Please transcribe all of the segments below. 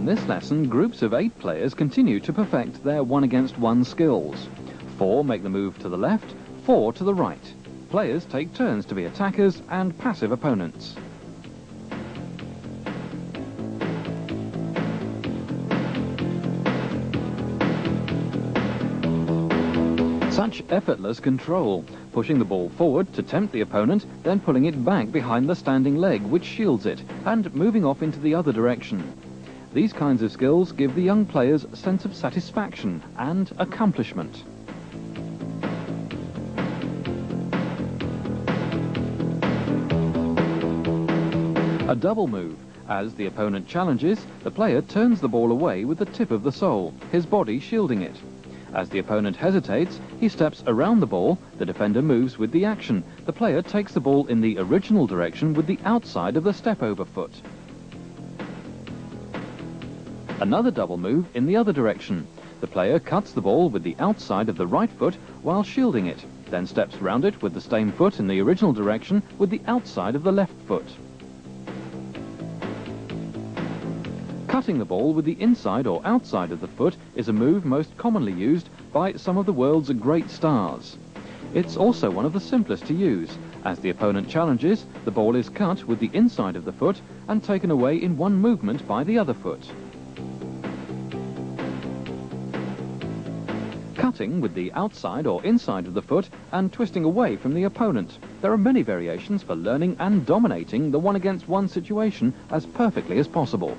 this lesson, groups of 8 players continue to perfect their one-against-one skills. 4 make the move to the left, 4 to the right. Players take turns to be attackers and passive opponents. Such effortless control, pushing the ball forward to tempt the opponent, then pulling it back behind the standing leg which shields it, and moving off into the other direction. These kinds of skills give the young players a sense of satisfaction and accomplishment. A double move. As the opponent challenges, the player turns the ball away with the tip of the sole, his body shielding it. As the opponent hesitates, he steps around the ball, the defender moves with the action. The player takes the ball in the original direction with the outside of the step-over foot. Another double move in the other direction. The player cuts the ball with the outside of the right foot while shielding it, then steps round it with the same foot in the original direction with the outside of the left foot. Cutting the ball with the inside or outside of the foot is a move most commonly used by some of the world's great stars. It's also one of the simplest to use. As the opponent challenges, the ball is cut with the inside of the foot and taken away in one movement by the other foot. Cutting with the outside or inside of the foot and twisting away from the opponent. There are many variations for learning and dominating the one-against-one situation as perfectly as possible.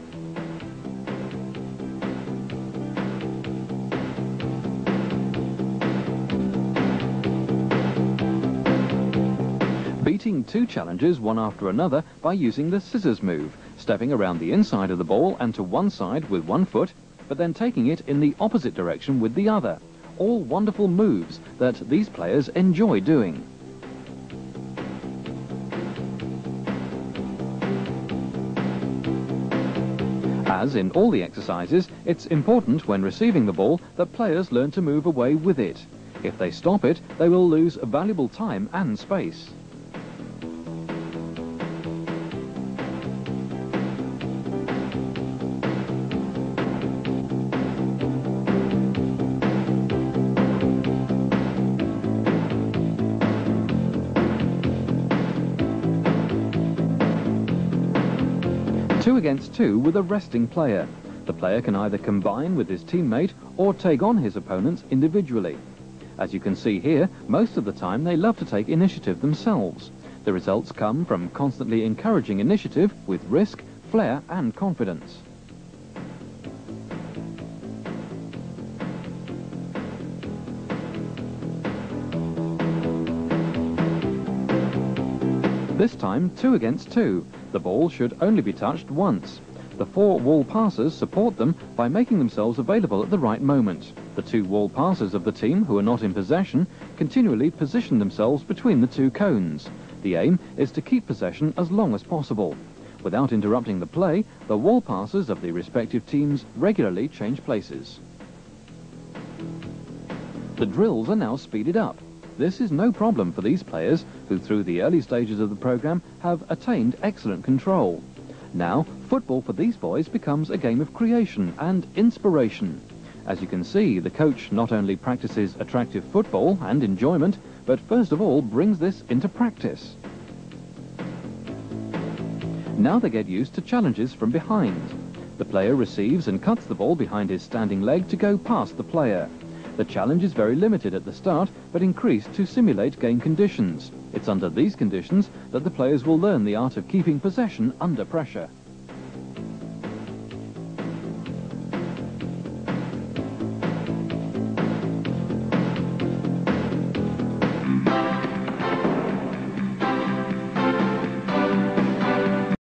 Beating 2 challenges one after another by using the scissors move, stepping around the inside of the ball and to one side with one foot, but then taking it in the opposite direction with the other. All wonderful moves that these players enjoy doing. As in all the exercises, it's important when receiving the ball that players learn to move away with it. If they stop it, they will lose valuable time and space. Two against two with a resting player. The player can either combine with his teammate or take on his opponents individually. As you can see here, most of the time they love to take initiative themselves. The results come from constantly encouraging initiative with risk, flair and confidence. This time 2 against 2. The ball should only be touched once. The 4 wall passers support them by making themselves available at the right moment. The 2 wall passers of the team who are not in possession continually position themselves between the 2 cones. The aim is to keep possession as long as possible. Without interrupting the play, the wall passers of the respective teams regularly change places. The drills are now speeded up. This is no problem for these players who through the early stages of the program have attained excellent control. Now, football for these boys becomes a game of creation and inspiration. As you can see, the coach not only practices attractive football and enjoyment, but first of all brings this into practice. Now they get used to challenges from behind. The player receives and cuts the ball behind his standing leg to go past the player. The challenge is very limited at the start, but increased to simulate game conditions. It's under these conditions that the players will learn the art of keeping possession under pressure.